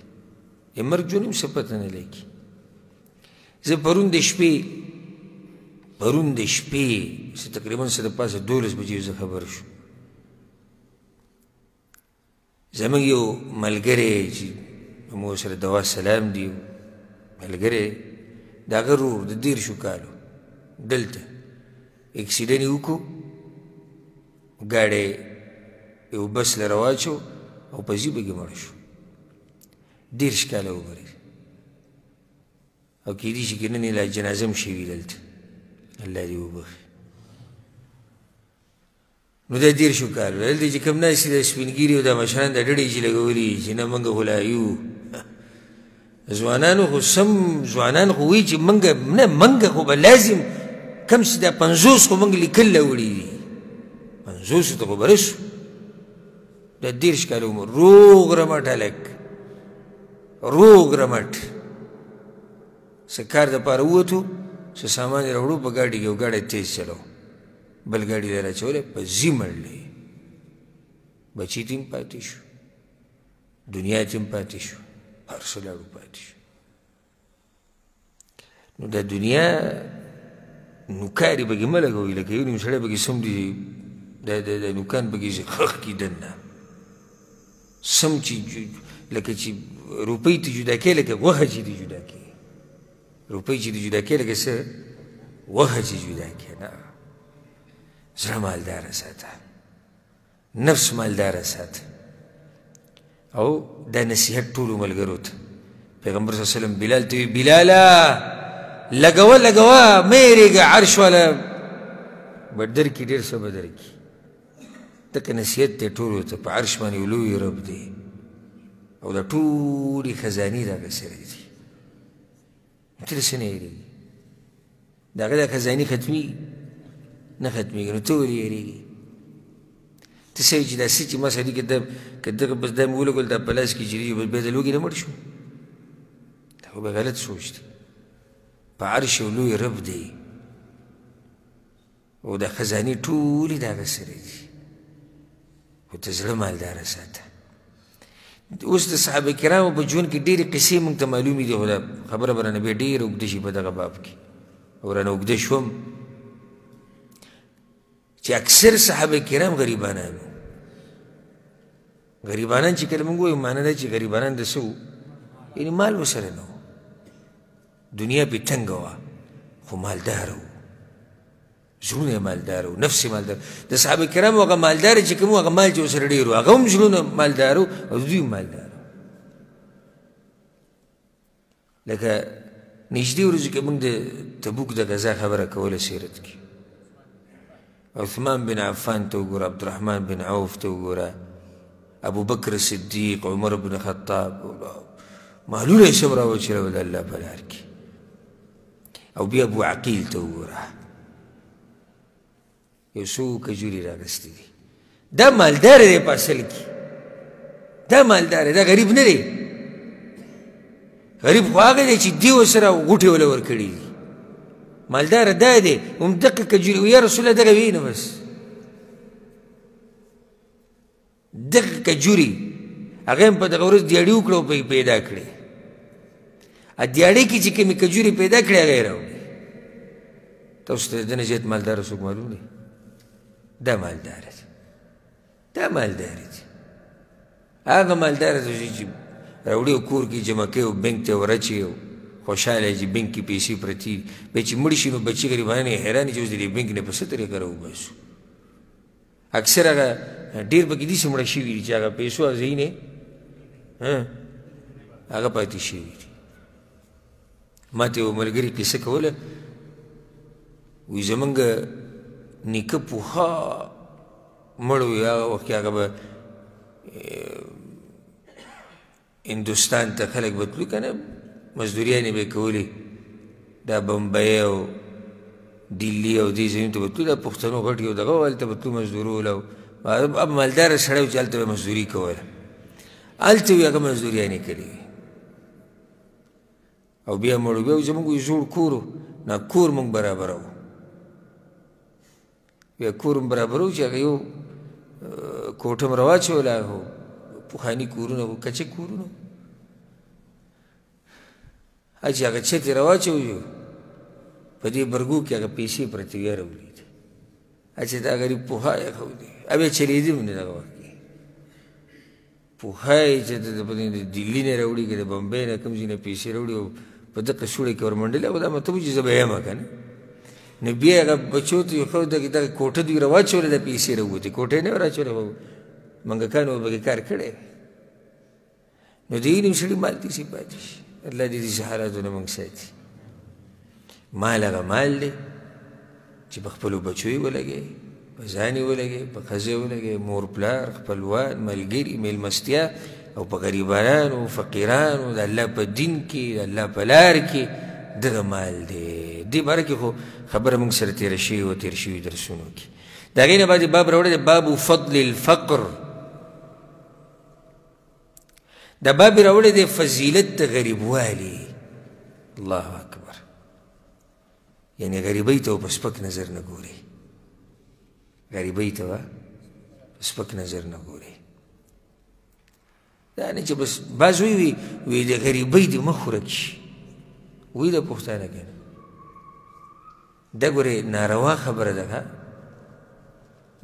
یې مرګ جون هم څه پته نه لګي زه پرون د شپې چې تقریبا څه د پاسه 12 بجې زه خبر شو زموږ یو ملګری چې موږ سره دوا سلام دی ملګری د هغه ورور د 13 کالو دلته اکسیډنټ یې وکړو ګاډی یو بس له راواچو او په ژبه کې مړ شو 13 کاله عمر او کېدای شي که نن یې لا جنازه هم شوي دلته الله دې وبخي نو دا 13 کالو دلته چې کوم ناست د سپینګیري او د مشران د ډډې چې لګولي چې نه موږ خو لا یو ځوانانو خو سم ځوانان خو وایي چې موږ خو به لازم کم چې دا 50 خو موږ لیکل راوړي دي 50 ته خو به رسو دا 13 کاله عمر روغ رمټ هلک روغ رمټ څه کار دپاره ووتو څه سامان یې راوړو په ګاډي کې یو ګاډی تیز چلو بل ګاډي له راچولی په ځي مړلی بچي ته هم پاتې شو دنیا ته هم پاتې شو هر څه لاړو پاتې شو نو دا دنیا نوکاري پکې مه لګوئ لکه یو نیم سړی پکې څومرې د نوکان پکې خښ کي دننه سم چې لکه چې روپۍ ته جدا کوي لکه غوښه چې دې جدا کوي روپۍ چې دې جدا کوي لکه څه غوښه چې جدا کوي نه زړه مالداره ساته نفس مالداره ساته او دا نصیحت ټولو ملګرو ته پیغمبر صلی الله علیه وسلم بلال ته وی بلاله لګوه مه یېرېږه عرش والا به درکړي ډېر څه به درکړي دغه نصیحت دی ټولو ته په عرش باندې یو لوی رب دی او دا ټولې خزانې د هغه سره دي ته له څه نه یېرېږي د هغه دا خزانې ختمېږي نه ختمېږي نو ته ولې یېرېږي ته څه وایي چې دا څه چې ما سړي که دغه بس دا مې ولګول دا په لاس کې چې بس بیا د لوږې نه مړ شو دا خو به غلط سوچ دی په عرش یو لوی رب دی او دا خزانې ټولې د هغه سره دي خو ته زړه مالداره ساته اوس د صحابه کرامو په ژوند کې ډېرې قصې موږ ته معلومې دي خو دا خبره به رانه بیا ډېره اوږده شي په دغه باب کې او رانه اوږده شوم چې اکثر صحابه کرام غریبانان وو غریبانان چې کله موږ وایو معنی دا چې غریبانان د څه وو یعنې مال ورسره نه و دنیا پې تنګه وه خو مالداره وو زړونه مالدار وو نفس مالدار د صحابه کرامو هغه مالدار چې کوم هغه مال چې ورسره ډېر وو هغه هم زړونه مالدار وو او دوی هم مالدار وو لکه نږدې ورځو کې موږ د تبوک د غزا خبره کوله سیرت کې عثمان بن عفان ته وګوره عبدالرحمن بن عوف ته وګوره ابو بکر صدیق عمر بن خطاب مالونه یې سم راوچلول د الله په لار کې او بیا ابو عقیل ته وګوره یو څو کجوري راغستې دي دا مالدار دی په اصل کې دا مالدار دی دا غریب نه دی غریب خو هغه دی چې دې ورسره غوټې وله ورکړي دي مالدار دا دی همدغه کجوري یا رسول الله دغه ویې نه بس دغه کجوري هغه هم په دغه ورځ دیاړي وکړه او پیدا کړې دیاړۍ کې چې کومې کجوري پیدا کړې هغه یې راوړې تاسو ته د نه زیات مالداره څوک معلوم دی دا مالداره دی دا مالداره دی هغه مالداره دی چې راوړي او کور کې جمع کوي او بینک ته ورچي او خوشحاله چې بینک کې پیسې پرتې دي بیا چې مړ شي نو بچي غریبان یې حیران دي چې اوس د دې بینک نه په څه طریقه راوباسو اکثر هغه ډېر پکې داسې مړه شوي دي چې هغه پیسو ځای نه هغه پاتې شوي دي ما ته یو ملګري قصه کوله وایي زمونږ نیکه پوها مړ وي هغه وخت کې هغه به هندوستان ته خلک به تلو که نه مزدوریانې به یې کولې دا بمبئی او دلی او دې ځایونو ته به تلو دا پښتنو غټ یو دغه و هلته به تلو مزدورول او اب مالداره سړی و چې هلته به مزدوري کوله هلته وي هغه مزدوریانې کړې وي او بیا مړ بیا زموږ یو زوړ کور و نه کور موږ برابروو بیا کور هم برابروو چې هغه یو کوټه م راواچوله هو پخواني کورونه وو کچه کورونه چې هغه چت یې راواچوو په دې برګو کې هغه پیسې پرتې وې راولید چې دا غریب پوها یې ښودی بیا چلېدي هم نه دغه وخت کې پوها یې چې د دلي نه راوړي که د بمبۍ نه کوم ځای نه پیسې راوړي او په دغه سوړه کې ورمنډلې او دا مطلب و چې زه به یم که نه نو بیا هغه بچو ته یې ښود دغه کوټه دوی راواچولې دا پیسې راووتې کوټه یې نه وراچولې خو منګکانو ورپکې کار کړی نو د علم سړي مال داسې پاتې شي الله دې داسې حالاتونه موږ ساتي مال هغه مال دی چې په خپلو بچو یې ولګوي په ځان یې ولګوي په ښځه یې ولګوي مور پلار خپلوان ملګري میلمستیا او په غریبانو فقیرانو د الله په دین کې د الله په لار کې دغه مال دی دې باره کې خو خبره موږ سره تېره شوې وه تېر شوي درسونو کې د هغې نه بعد باب راوړی دی باب فضل الفقر دا باب راوړی دی فضیلت د غریبوالي الله اکبر یعنی غریبۍ ته په سپک نظر نه ګوري غریبۍ ته په سپک نظر نه ګوري دا نه چې بس بعض وی د غریبۍ دې مخ ورک شي وی د پښتانه که نه دا ګورې ناروا خبره ده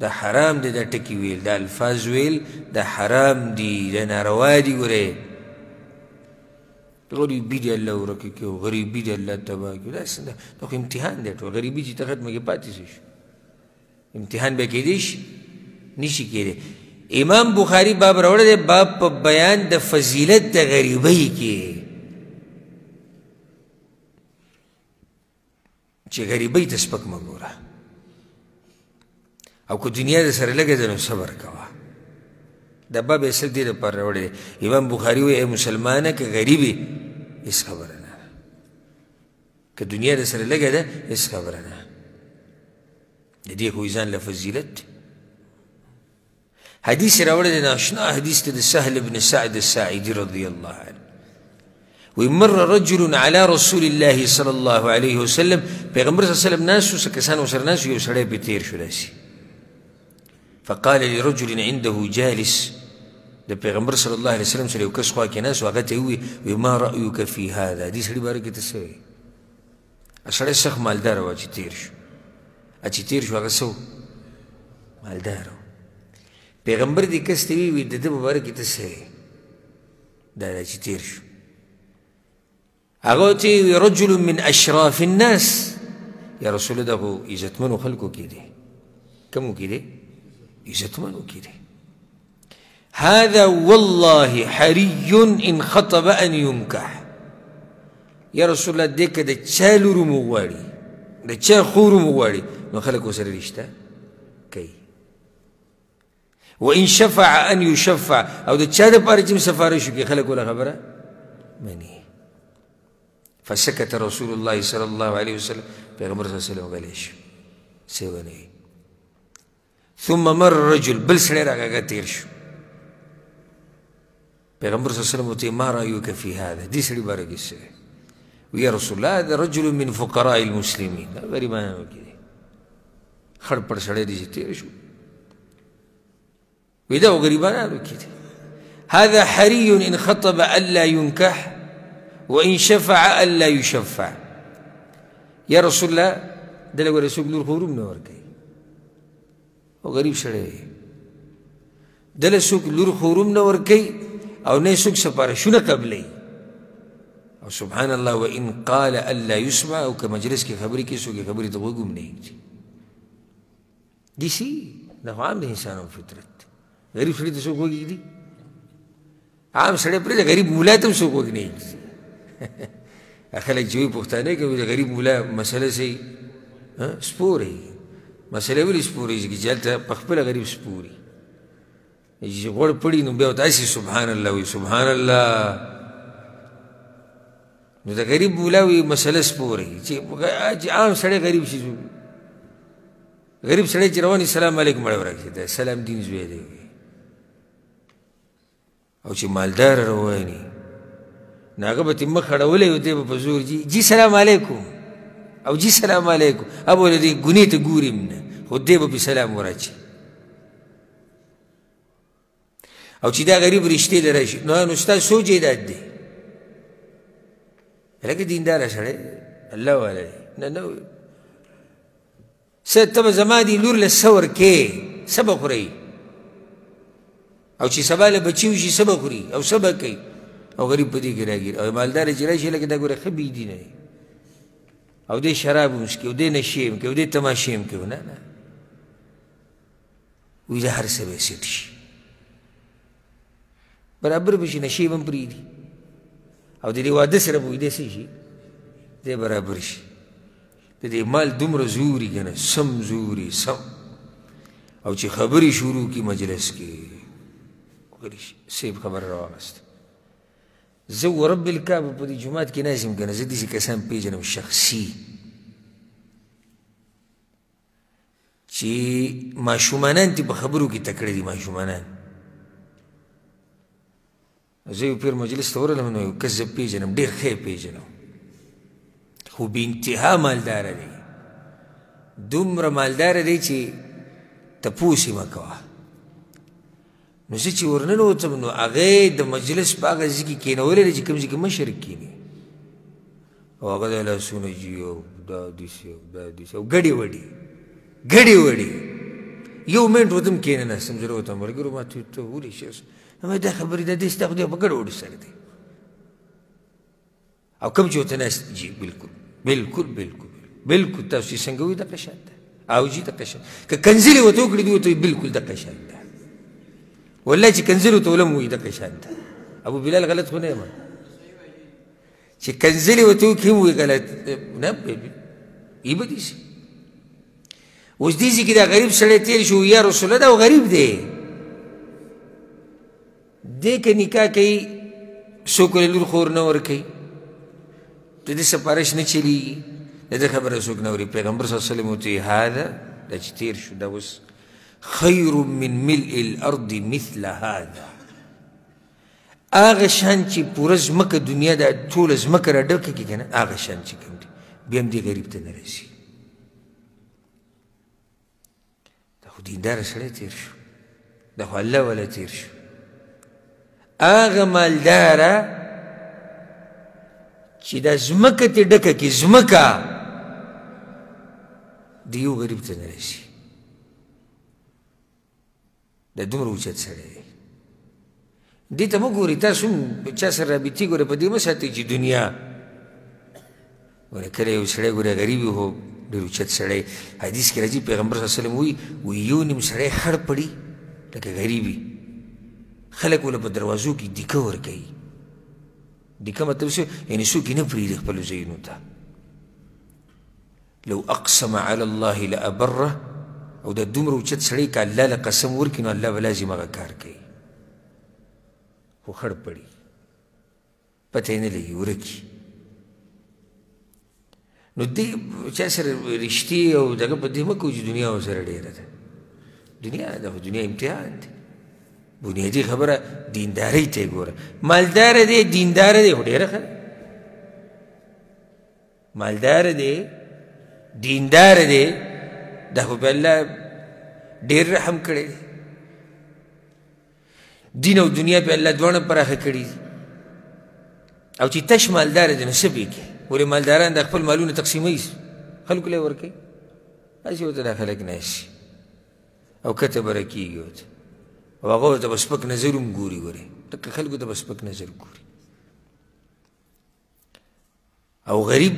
دا حرام دی دا ټکي ویل دا الفاظ ویل دا حرام دی دا ناروا دي ګورې غریبي دې الله ورکه کړي او غریبي دې الله تباه کړي دا خو امتحان دی ټول غریبي چې ته ختمه کې پاتې شي امتحان به کېدی شي نشي کېدی امام بخاري باب راوړی دی باب په بیان د فضیلت د غریبۍ کې چې غریبۍ ته سپک مه ګوره او که دنیا در سره لګه ده نو صبر کوه دا باب اصل دې دپاره راوړی دی امام بخاري وایي ای مسلمانه که غریبې هېڅ خبره نه که دنیا در سره لګه ده هېڅ خبره نه د دې خو ځان له فضیلت دی حدیث راوړی دی ناشنا حدیث دی د سهل بن سعد الساعدي رضی الله عنه ومر رجل على رسول الله صلى الله عليه وسلم پیغمبر صلی الله علیه وسلم ناسو څه کسان ورسره ناسو یو سړی پرې تېر شو داسې فقال لرجل عنده جالس د پیغمبر صلی الله علیه وسلم سره یو کس خوا کې ناست و هغه ته یې وویل ما رأیک فی هذا دې سړي باره کې ته څه وایې سړی سخت مالداره وه چې تېر شو چې تېر شو هغه څه و مالداره و پیغمبر دې کس ته ویل د ده په باره کې ته څه وایې دا چې تېر شو هغه ورته ویل رجل من اشراف الناس یا رسول الله دا خو عزتمنو خلکو کې دی کومو کې دی عزتمنو کې دی هذا والله حري ان خطب ان ينكح یا رسول الله دې که د چا لور مو غواړي د چا خور مو غواړي نو خلک ورسره رشته کوي وان شفع ان يشفع او د چا دپاره چې سفارش وکړي خلک وله خبره مني فسكت رسول الله صلى الله عليه وسلم پیغمبر صلی الله علیه وسلم غلی شو څه ونه وی ثم مر رجل بل سړی راغی تېر شو پیغمبر صلی الله علیه وسلم ورته ما رأیک فی هذا دې سړي باره کې څه وی یا رسول الله هذا رجل من فقراء المسلمین دا غریبانو کې دی خړ پړ سړی دی چې تېر شو وی دا غریبانو کې دی هذا حري ان خطب الا ينكح وان شفع الا يشفع یا رسول الله دله ګوره څوک لور خو روم نه ورکوي او غریب سړی دله څوک لور خو روم نه ورکوي او نه څوک سفارشونه قبلوي او سبحان الله وان قال الا يسمع او که مجلس کې خبرې کې څوک خبرې ته غوږ هم نه ایږدي داسې دا خو عام د انسانانو فطرت غریب سړي ته څوک غوږ ایږدي عام سړی پرېږده غریب ملا ته هم څوک غوږ نه ایږدي خلک چې وایي پښتانه کې د غریب ملا مسله صحیح سپورې مسله ولې سپورې چې هلته په خپله غریب سپوري چې غوړ پړي نو بیا ورته هسې سبحان الله وایي سبحان الله نو د غریب مولا وایي مسله سپورئ چې عام سړی غریب شي غریب سړی چې روان سلام علیکم مړی ورکړي د سلام دین زوی دی او چې مالدار رواني نو هغه به ترې مخ اړولی و دی به په زور جي سلام علیکم او جي سلام علیکم اب ولې دې ګونې ته ګوري نه خو دی به پې سلام وراچي او چې دا غریب رشتې له راشي نو ستا څو جیداد دی لکه دینداره سړی الله والا دی نه نه څه ته به زما دې لور له څه ورکې څه به خورئ او چې سبا له بچي وشي څه به خوري او څه به کوي او غریب په دې کې راګیر او مالداره چې راشي لکه دا ګوره ښه بېدینه دی او دې شراب هم څکي او دې نشې هم کوي او دې تماشې هم کوي نه نه وایي دا هر څه به سیټ شي برابر به شي نشې به هم پرېږدي او د دې واده سره به وایي دی څه شي دی برابر شي د دې مال دومره زوري که نه سم زوري سم او چې خبرې شروع کړي مجلس کې غلی شي صاحب خبره راواغسته زه ورب الکعبه په دې جومات کې ناست یم که نه زه داسې کسان پېژنم شخصي چې ماشومانان دې په خبرو کې تکړه دي ماشومانان زه یو پیر مجلس ته ورغلم نو یو کس زه پېژنم ډېر ښه یې پېژنم خو بې انتها مالداره دی دومره مالداره دی چې تپوس یې مه کوه نو زه چې ورننوتم نو هغه د مجلس په هغه ځای کې کېنولی دی چې کوم ځای کې مشر کېني او هغه د لاسونه جي او دا داسې او دا داسې او ګډې وډې ګډې وډې یو منټ ورته هم کېنناستم زه راوتم ملګرو ما ته ولې شي ما دا خبرې دا دې ستا خو دی په ګډ وډو سره دی او کوم چې ورته ناست جي بلکل بلکل بلکل بلکل تاسو چې څنګه وایي دقه شان ده او جي دقه شان که کنځلې ورته وکړي دي ورته وایي بلکل دقه شان ده والله چې کنځلې ورته ولم وایي دقه شان ده ابو بلال غلط خو نه یم چې کنځلې ورته وکړي هم وایي غلط نه یې به داسې اوس دې ځای کې دا غریب سړی تېر شي یا رسول الله دا غریب دی دې که نکاح کوي څوک ولې لور خور نه ورکوي د دې سفارش نه چلیږي د دې خبره څوک نه اوري پیغمبر صلی الله علیه وسلم ورته هذا دا چې تېر شو دا اوس خیر من ملء الارض مثل هذا هغه شان چې پوره ځمکه دنیا دا ټوله ځمکه راډکه کړي که نه هغه شان چې کوم دی بیا هم دې غریب ته نه رسي دا خو دینداره سړی تېر شو دا خو الله والا تېر شو هغه مالداره چې دا ځمکه ترې ډکه کړي ځمکه د یو غریب ته نه رسي دا دومره اوچت سړی دی دې ته مه ګورئ تاسو هم چا سره رابطې ګوره په دې مه ساتئ چې دنیا ګوره کله یو سړی ګوره غریب وي خو ډېر اوچت سړی حدیث کې راځي پیغمبر صلی الله علیه وسلم وایي یو نیم سړی خړ پړي لکه غریب وي خلک ول په دروازو کې دیکه ورکوي دیکه مطلب څه یعنې څوک یې نه پرېږدي خپلو ځایونو ته لو اقسم علی الله لابره او دا دومره اوچت سړی که الله له قسم ورکړي نو الله به لازم هغه کار کوي خو خړ پړي پته یې نه لګي ورکي نو دې چا سره رښتې او دغه په دې مه کوو چې دنیا ورسره ډېره ده دنیا ده خو دنیا امتحان دی بنیادي خبره دیندارۍ ته یې ګوره مالداره دی دینداره دی خو ډېره ښه مالداره دی دینداره دی دا خو به الله ډېر رحم کړی دی دین او دنیا په الله دواړه پراخه کړي دي او چې تش مالداره دی نو څه به یې کوي ولې مالداران د خپل مالونه تقسیموي خلکو له یې ورکوي هسې ورته دا خلک ناست او کته به راکېږي ورته او هغه ورته به سپک نظر هم ګوري ګورې ټکه خلکو ته به سپک نظر ګوري او غریب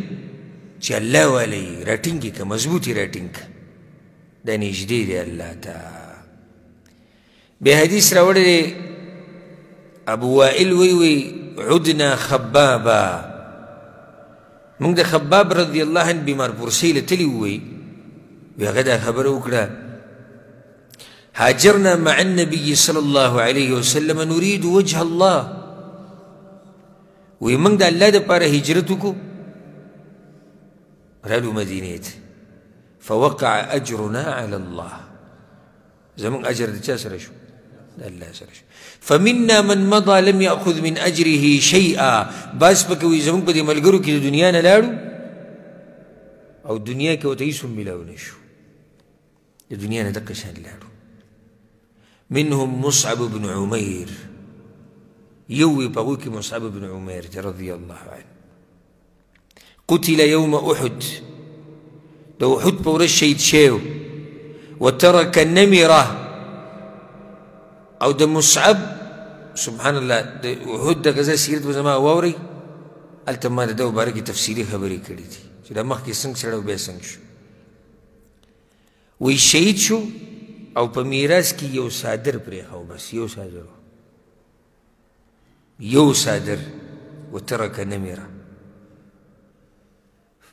چې الله والی راټینګ که مضبوطی راټینګ دا نږدې دی الله ته. بیا حدیث راوړی دی ابو وائل وی عدنا خبابا، موږ د خباب رضی الله عنه بیمار پرسی له تلي وی هغه دا خبره وکړه هاجرنا مع النبي صلى الله عليه وسلم نريد وجه الله، وی موږ د الله دپاره هجرت وکړو رالو مدینې ته، فوقع اجرنا على الله، زموږ اجر د چا سره شو؟ د الله سره شو. فمنا من مضى لم يأخذ من أجره شيئا، باس پکې وي زموږ په دې ملګرو کې د دنیا نه لاړو او دنیا کې ورته هېڅ هم میلاو نه شو، د دنیا نه دقه شان لاړو. منهم مصعب بن عمير، یو وي په هغوی کې مصعب بن عمير رضي الله عنه، قتل يوم أحد، د احد په ورځ شهید شوی، وترك النمرة، او د مصعب سبحان الله د احد د غزا سیرت به زما واورئ، هلته ما د ده په باره کې تفصیلي خبرې کړي دي چې دا مخکې څنګه سړی او بیا څنګه شو. وی شهید شو او په میراث کې یو صادر پرېښو، بس یو صادر، یو صادر، وترک نمره.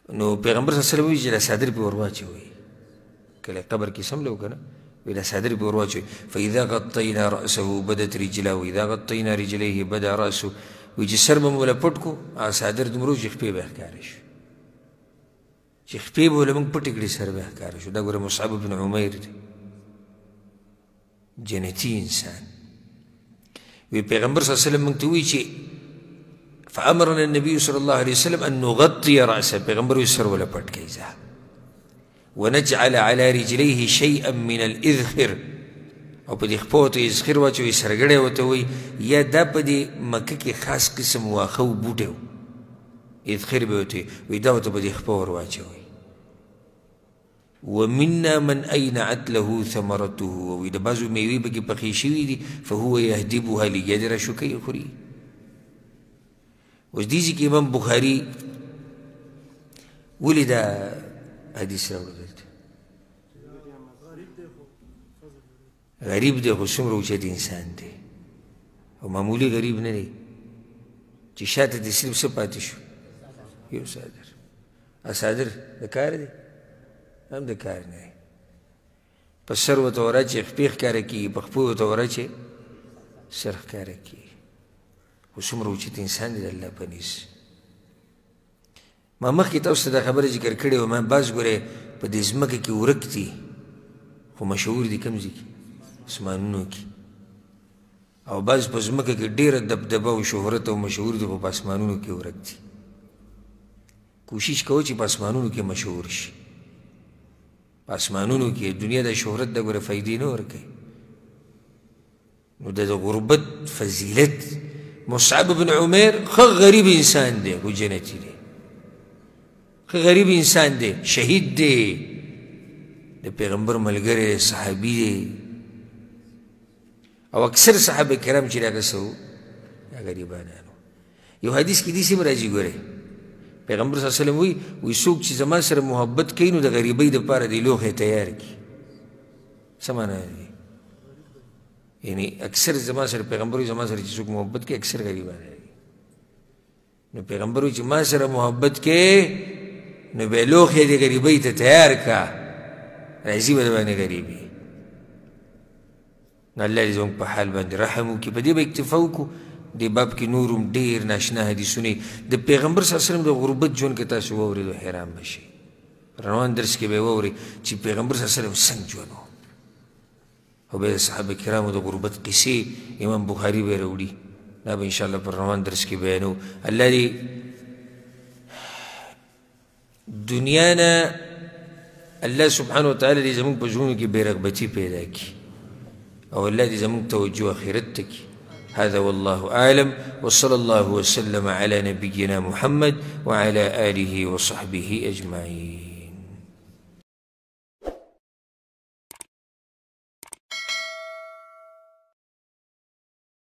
نو پیغمبر صلی الله علیه وسلم وایي چې دا صادر پې ور واچوئ، کله قبر کې سملو که نه وإلى صدر بورواجه، فإذا غطينا رأسه بدت رجله وإذا غطينا رجليه بدا رأسه، ويجي سربم ولا پټکو صدر دمرو چې خپې به ښکاره شو، چې خپې به ولا موږ پټې کړي سر به ښکاره شو. دا ګوره مصعب بن عمیر دی، جنتي انسان. وی پیغمبر صلی الله علیه وسلم موږ ته وایي چې فأمرنا النبي صلى الله عليه وسلم أن نغطي رأسه، پیغمبر وی سر ولا پټ کړئ ځه، ونجعل على رجليه شيئا من الإذخر، او په دې خپو ته اذخر واچوئ، سرګړی ورته وایي، یا دا په دې مکه کې خاص قسم واښه و بوټی و، اذخر به ورته وایي، دا ورته په دې خپو ور واچوئ. ومنا من أينعت له ثمرته، وایي د بعضو میوې پکې پخې شوي دي، فهو يهدبها لیجدر شوکۍ خوري. اوس دې ځای کې امام بخاري ولې دا حدیث راوړو؟ دلته غریب دی خو څومره اوچت انسان دی، او معمولي غریب نه دی چې شاته دې صرف څه پاتې شو؟ یو صادر. صادر د کار دی؟ هم د کار نه دی. په سر ورته وراچې خپې ښکاره کېږي، په خپو ورته وراچې سر ښکاره کېږي، خو څومره اوچت انسان دی د الله په نس. ما مخکې تاسو ته دا خبره ذکر کړې وه، ما بعض ګورې په دې ځمکه کې ورک دي خو مشهور دي کوم ځای کې؟ اسمانونو کې. او بعض په ځمکه کې ډېره دبدبه او شهرت او مشهور دي خو په اسمانونو کې ورک دي. کوشش کوه چې په اسمانونو کې مشهور شي، په اسمانونو کې. دنیا د شهرت د ګوره فایدې نه ورکوي. نو د غربت فضیلت، مصعب بن عمیر ښه غریب انسان دی خو جنتي دی، غریب انسان دی، شهید دی، د پیغمبر ملګری صحابي دی. او اکثر صحابه کرام چې هغه څه وو دا غریبانانو. یو حدیث کې داسې هم راځي ګورئ، پیغمبر صلی الله علیه وسلم وایي څوک چې زما سره محبت کوي نو د غریبۍ دپاره دی لوښی تیار کړي. څه معنا دی؟ یعنی اکثر زما سره پیغمبر وایي زما سره چې څوک محبت کوي اکثر غریبان دی. نو پیغمبر وایي چې ما سره محبت کوي نو بیا لوښی د غریبۍ ته تیار کا، راځي به د باندې غریبي. نو الله دې زموږ په حال باندې رحم وکړي. په دې به اکتفا وکړو. دې باب کې نور هم ډېر ناشنا حدیثونه د پیغمبر صلی الله علیه وسلم د غربت ژوند کې تاسو واورېدو حیران به شئ. روان درس کې به واورئ چې پیغمبر صلی الله علیه وسلم څنګه ژوند و، او بیا د صحابه کرامو د غربت قصې امام بخاري به راوړي. دا به انشاءالله پر روان درس کې بیانو. الله دې دنیا نه الله سبحانه وتعالی دې زموږ په ژوندو کې بې رغبتي پیدا کړي، او الله دې زموږ توجه آخرت ته کړي. هذا والله أعلم، وصلى الله وسلم على نبينا محمد وعلى آله وصحبه أجمعين.